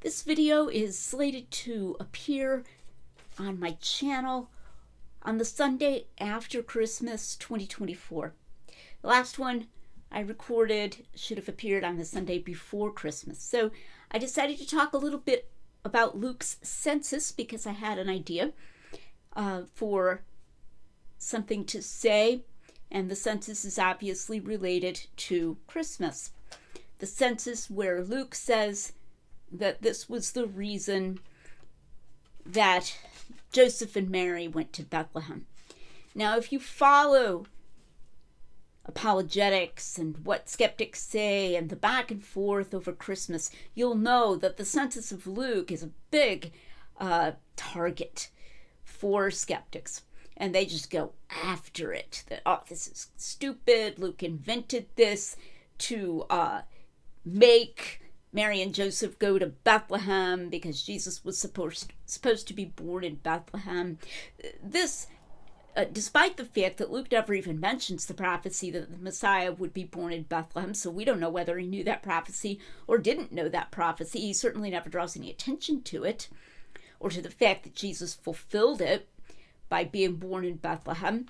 This video is slated to appear on my channel on the Sunday after Christmas 2024. The last one I recorded should have appeared on the Sunday before Christmas. So I decided to talk a little bit about Luke's census because I had an idea for something to say, and the census is obviously related to Christmas. The census where Luke says that this was the reason that Joseph and Mary went to Bethlehem. Now, if you follow apologetics and what skeptics say and the back and forth over Christmas, you'll know that the census of Luke is a big target for skeptics. And they just go after it. That, oh, this is stupid. Luke invented this to make Mary and Joseph go to Bethlehem because Jesus was supposed to be born in Bethlehem. This, despite the fact that Luke never even mentions the prophecy that the Messiah would be born in Bethlehem, so we don't know whether he knew that prophecy or didn't know that prophecy. He certainly never draws any attention to it or to the fact that Jesus fulfilled it by being born in Bethlehem.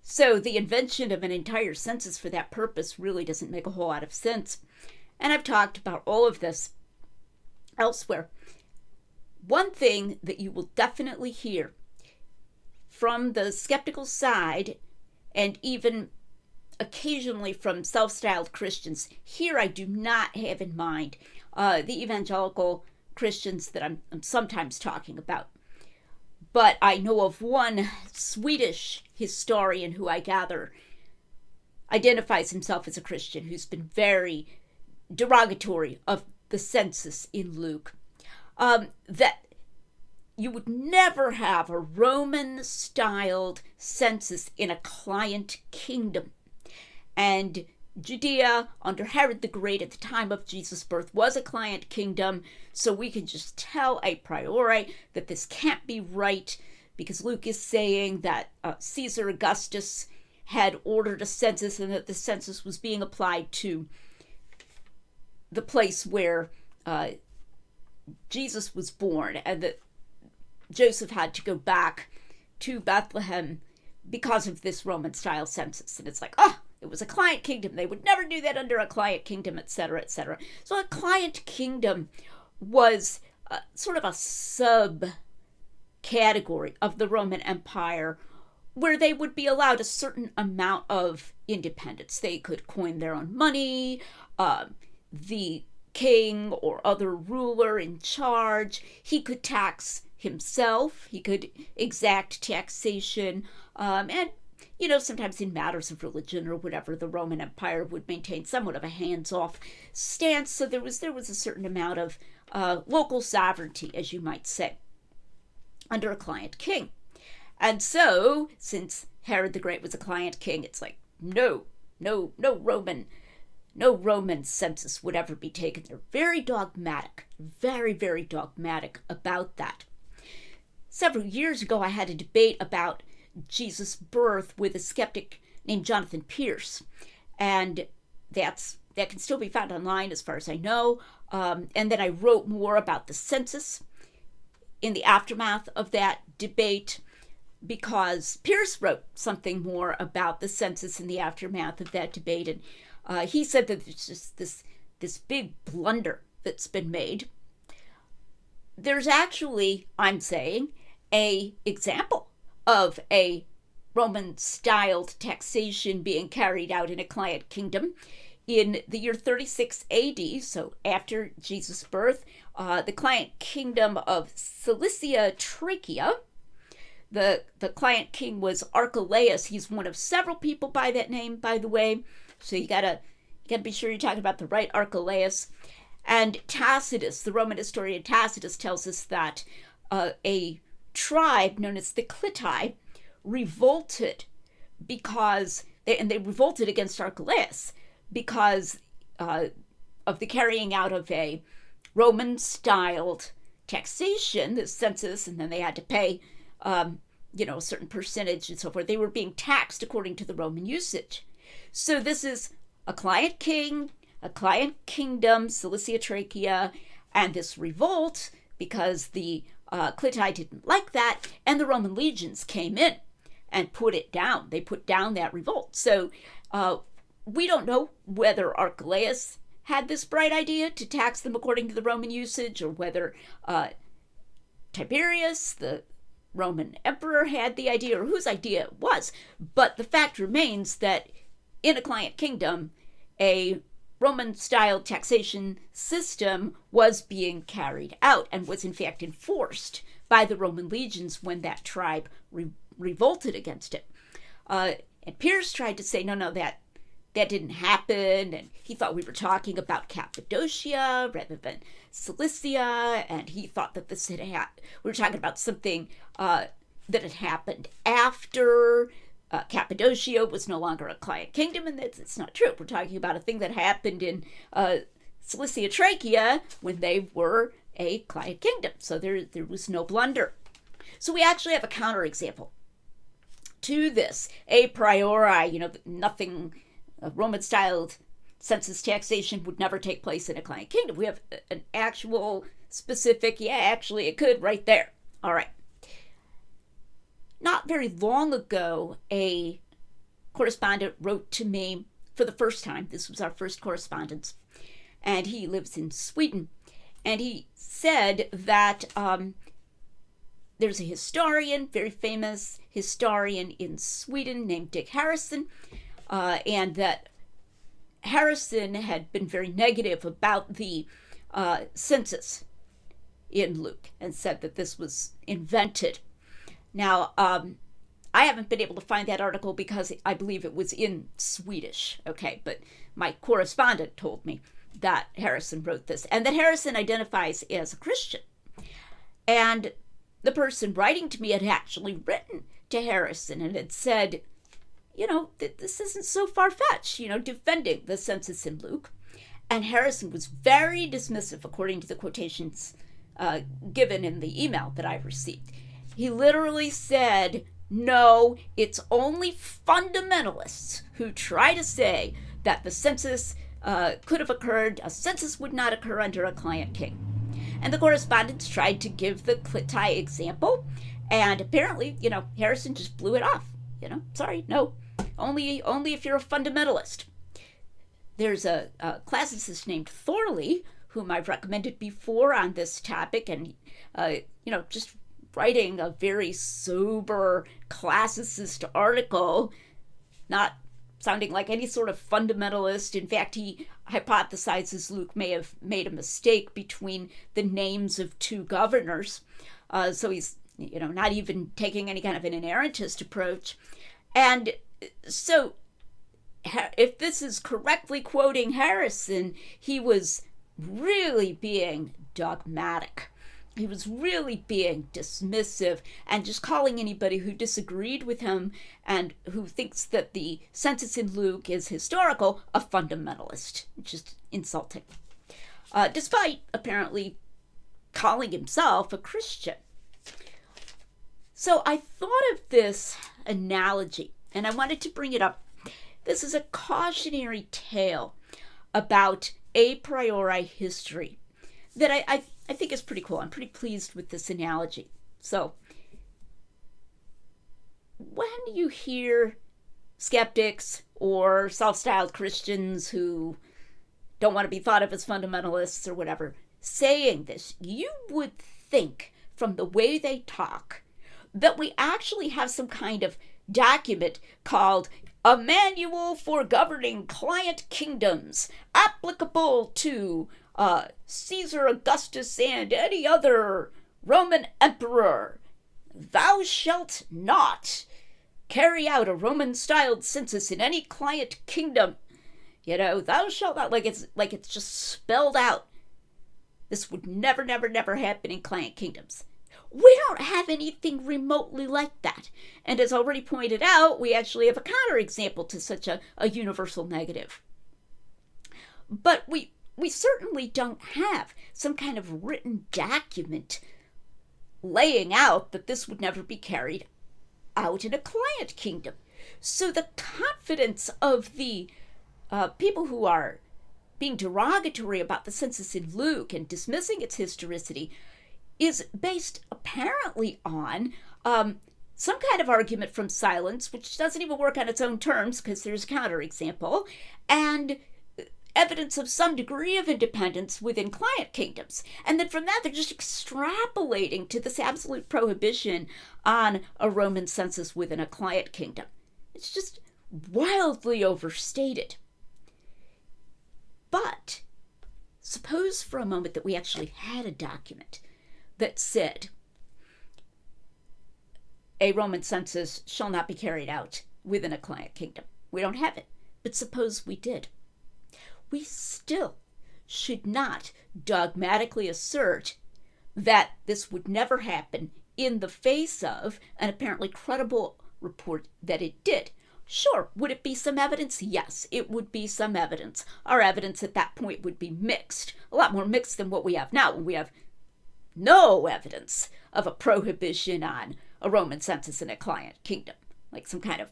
So the invention of an entire census for that purpose really doesn't make a whole lot of sense. And I've talked about all of this elsewhere. One thing that you will definitely hear from the skeptical side, and even occasionally from self-styled Christians, here I do not have in mind the evangelical Christians that I'm sometimes talking about. But I know of one Swedish historian who I gather identifies himself as a Christian who's been very derogatory of the census in Luke. That you would never have a Roman-styled census in a client kingdom. And Judea, under Herod the Great at the time of Jesus' birth, was a client kingdom, so we can just tell a priori that this can't be right because Luke is saying that Caesar Augustus had ordered a census and that the census was being applied to the place where Jesus was born, and that Joseph had to go back to Bethlehem because of this Roman-style census. And it's like, it was a client kingdom. They would never do that under a client kingdom, etc., etc. So a client kingdom was sort of a sub-category of the Roman Empire where they would be allowed a certain amount of independence. They could coin their own money. The king or other ruler in charge, he could tax himself. He could exact taxation. And sometimes in matters of religion or whatever, the Roman Empire would maintain somewhat of a hands-off stance. So there was a certain amount of local sovereignty, as you might say, under a client king. And so, since Herod the Great was a client king, it's like, no Roman census would ever be taken. They're very dogmatic, very, very dogmatic about that. Several years ago, I had a debate about Jesus' birth with a skeptic named Jonathan Pierce, and that can still be found online as far as I know. And then I wrote more about the census in the aftermath of that debate because Pierce wrote something more about the census in the aftermath of that debate, and he said that there's just this big blunder that's been made. There's actually, I'm saying, a example of a Roman-styled taxation being carried out in a client kingdom in the year 36 AD, so after Jesus' birth. The client kingdom of Cilicia, Trachea. The client king was Archelaus. He's one of several people by that name, by the way. So you gotta be sure you're talking about the right Archelaus. And Tacitus, the Roman historian Tacitus, tells us that a tribe known as the Cliti revolted they revolted against Archelaus because of the carrying out of a Roman-styled taxation, the census, and then they had to pay a certain percentage and so forth. They were being taxed according to the Roman usage. So this is a client king, a client kingdom, Cilicia, Trachea, And this revolt, because the Cliti didn't like that, and the Roman legions came in and put it down. They put down that revolt. So we don't know whether Archelaus had this bright idea to tax them according to the Roman usage, or whether Tiberius, the Roman emperor, had the idea, or whose idea it was. But the fact remains that in a client kingdom, a Roman-style taxation system was being carried out and was in fact enforced by the Roman legions when that tribe revolted against it. And Pierce tried to say, no, that didn't happen, and he thought we were talking about Cappadocia rather than Cilicia, and he thought that this we were talking about something that had happened after Cappadocia was no longer a client kingdom, and it's not true. We're talking about a thing that happened in Cilicia Trachea when they were a client kingdom, so there was no blunder. So we actually have a counterexample to this. A priori, nothing Roman-styled census taxation would never take place in a client kingdom. We have an actual specific, actually it could, right there. All right. Not very long ago, a correspondent wrote to me for the first time. This was our first correspondence. And he lives in Sweden. And he said that there's a historian, very famous historian in Sweden named Dick Harrison, and that Harrison had been very negative about the census in Luke and said that this was invented. Now, I haven't been able to find that article because I believe it was in Swedish, okay, but my correspondent told me that Harrison wrote this, and that Harrison identifies as a Christian. And the person writing to me had actually written to Harrison and had said, this isn't so far-fetched, defending the census in Luke. And Harrison was very dismissive, according to the quotations given in the email that I received. He literally said, no, it's only fundamentalists who try to say that the census could have occurred. A census would not occur under a client king. And the correspondents tried to give the Cliti example, and apparently, Harrison just blew it off. Sorry, no, only if you're a fundamentalist. There's a classicist named Thorley, whom I've recommended before on this topic, and just writing a very sober classicist article, not sounding like any sort of fundamentalist. In fact, he hypothesizes Luke may have made a mistake between the names of two governors. So he's, not even taking any kind of an inerrantist approach. And so if this is correctly quoting Harrison, he was really being dogmatic. He was really being dismissive and just calling anybody who disagreed with him and who thinks that the census in Luke is historical a fundamentalist. Just insulting. Despite apparently calling himself a Christian. So I thought of this analogy and I wanted to bring it up. This is a cautionary tale about a priori history that I think is pretty cool. I'm pretty pleased with this analogy. So, when you hear skeptics or self-styled Christians who don't want to be thought of as fundamentalists or whatever saying this, you would think from the way they talk that we actually have some kind of document called A Manual for Governing Client Kingdoms, applicable to Caesar Augustus and any other Roman emperor. Thou shalt not carry out a Roman-styled census in any client kingdom. Thou shalt not, like it's just spelled out. This would never happen in client kingdoms. We don't have anything remotely like that. And as already pointed out, we actually have a counterexample to such a universal negative. But we certainly don't have some kind of written document laying out that this would never be carried out in a client kingdom. So the confidence of the people who are being derogatory about the census in Luke and dismissing its historicity is based apparently on some kind of argument from silence, which doesn't even work on its own terms because there's a counterexample, and evidence of some degree of independence within client kingdoms. And then from that, they're just extrapolating to this absolute prohibition on a Roman census within a client kingdom. It's just wildly overstated. But suppose for a moment that we actually had a document that said a Roman census shall not be carried out within a client kingdom. We don't have it, but suppose we did. We still should not dogmatically assert that this would never happen in the face of an apparently credible report that it did. Sure, would it be some evidence? Yes, it would be some evidence. Our evidence at that point would be mixed, a lot more mixed than what we have now, when we have no evidence of a prohibition on a Roman census in a client kingdom, like some kind of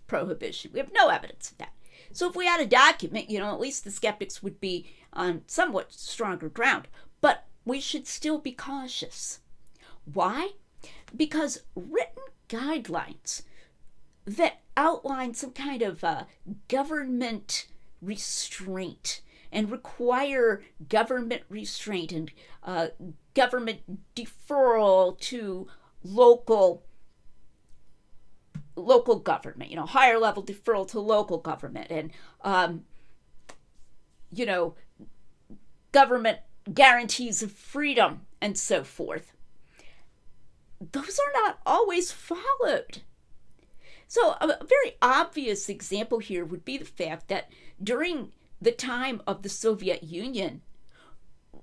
prohibition. We have no evidence of that. So if we had a document, at least the skeptics would be on somewhat stronger ground. But we should still be cautious. Why? Because written guidelines that outline some kind of government restraint and require government restraint and government deferral to local government, higher level deferral to local government, and government guarantees of freedom and so forth. Those are not always followed. So a very obvious example here would be the fact that during the time of the Soviet Union,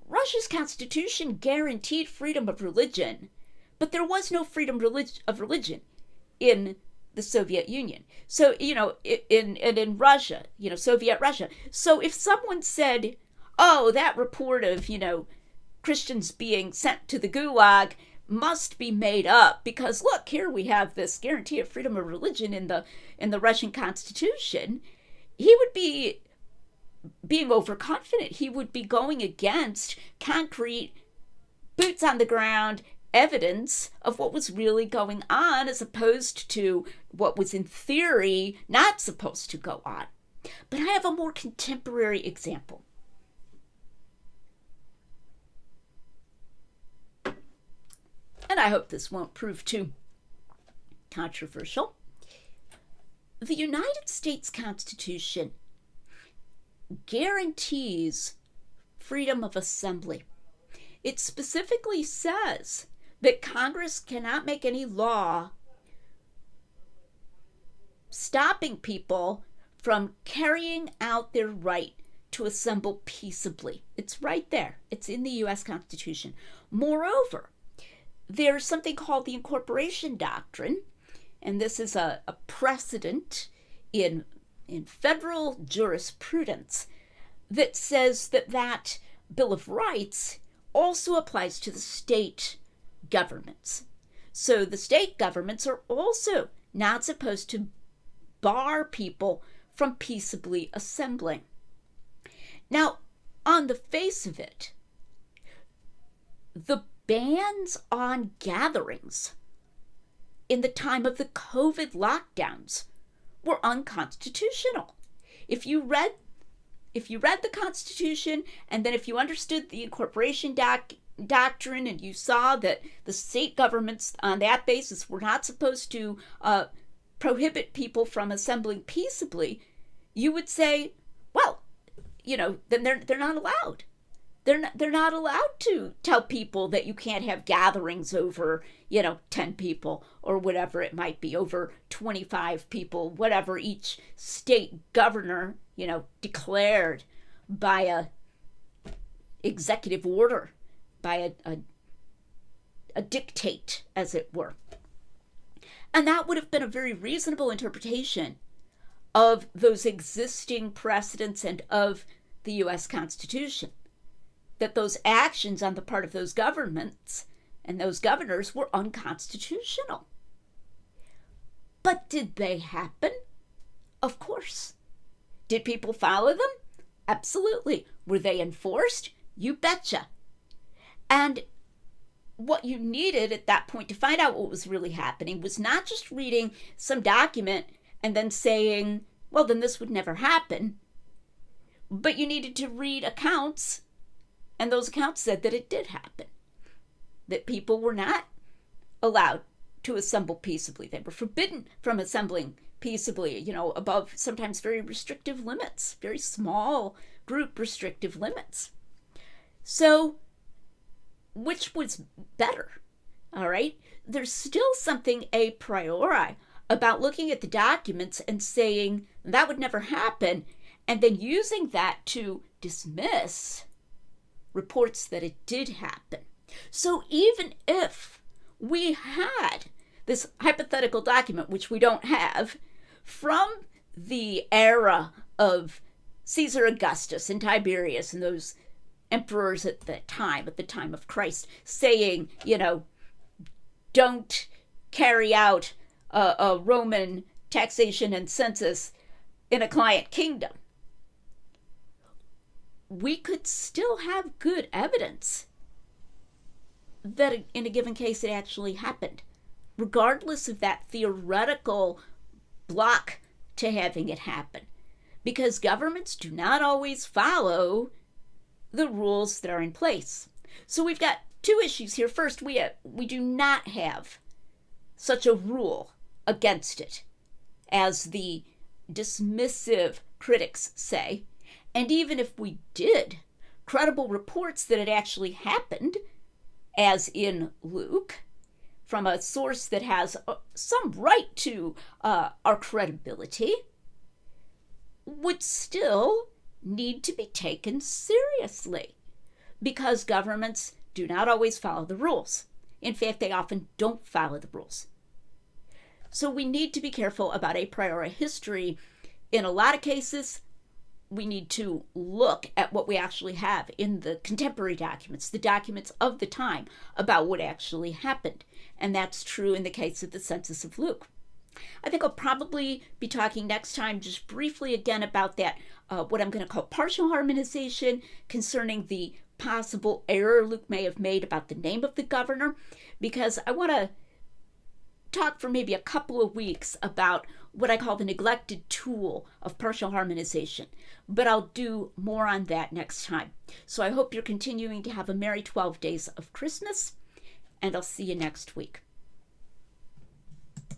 Russia's constitution guaranteed freedom of religion, but there was no freedom of religion in the Soviet Union. So, in Russia, Soviet Russia. So if someone said, oh, that report of, Christians being sent to the Gulag must be made up because, look, here we have this guarantee of freedom of religion in the Russian constitution, he would be being overconfident. He would be going against concrete, boots on the ground evidence of what was really going on, as opposed to what was in theory not supposed to go on. But I have a more contemporary example. And I hope this won't prove too controversial. The United States Constitution guarantees freedom of assembly. It specifically says that Congress cannot make any law stopping people from carrying out their right to assemble peaceably. It's right there. It's in the U.S. Constitution. Moreover, there's something called the incorporation doctrine, and this is a precedent in federal jurisprudence that says that Bill of Rights also applies to the state governments. So the state governments are also not supposed to bar people from peaceably assembling. Now, on the face of it, the bans on gatherings in the time of the COVID lockdowns were unconstitutional. If you read the Constitution, and then if you understood the incorporation doctrine, and you saw that the state governments on that basis were not supposed to prohibit people from assembling peaceably, you would say, well, then they're not allowed. They're not allowed to tell people that you can't have gatherings over, 10 people or whatever it might be, over 25 people, whatever each state governor, declared by a executive order, by a dictate, as it were. And that would have been a very reasonable interpretation of those existing precedents and of the U.S. Constitution, that those actions on the part of those governments and those governors were unconstitutional. But did they happen? Of course. Did people follow them? Absolutely. Were they enforced? You betcha. And what you needed at that point to find out what was really happening was not just reading some document and then saying, well, then this would never happen. But you needed to read accounts, and those accounts said that it did happen, that people were not allowed to assemble peaceably. They were forbidden from assembling peaceably, above sometimes very restrictive limits, very small group restrictive limits. So, which was better? All right? There's still something a priori about looking at the documents and saying that would never happen, and then using that to dismiss reports that it did happen. So even if we had this hypothetical document, which we don't have, from the era of Caesar Augustus and Tiberius and those emperors at the time of Christ, saying, don't carry out a Roman taxation and census in a client kingdom, we could still have good evidence that in a given case it actually happened, regardless of that theoretical block to having it happen, because governments do not always follow the rules that are in place. So we've got two issues here. First, we do not have such a rule against it, as the dismissive critics say. And even if we did, credible reports that it actually happened, as in Luke, from a source that has some right to our credibility, would still need to be taken seriously, because governments do not always follow the rules. In fact, they often don't follow the rules. So we need to be careful about a priori history. In a lot of cases, we need to look at what we actually have in the contemporary documents, the documents of the time, about what actually happened. And that's true in the case of the census of Luke. I think I'll probably be talking next time just briefly again about that, what I'm going to call partial harmonization, concerning the possible error Luke may have made about the name of the governor, because I want to talk for maybe a couple of weeks about what I call the neglected tool of partial harmonization. But I'll do more on that next time. So I hope you're continuing to have a merry 12 days of Christmas, and I'll see you next week.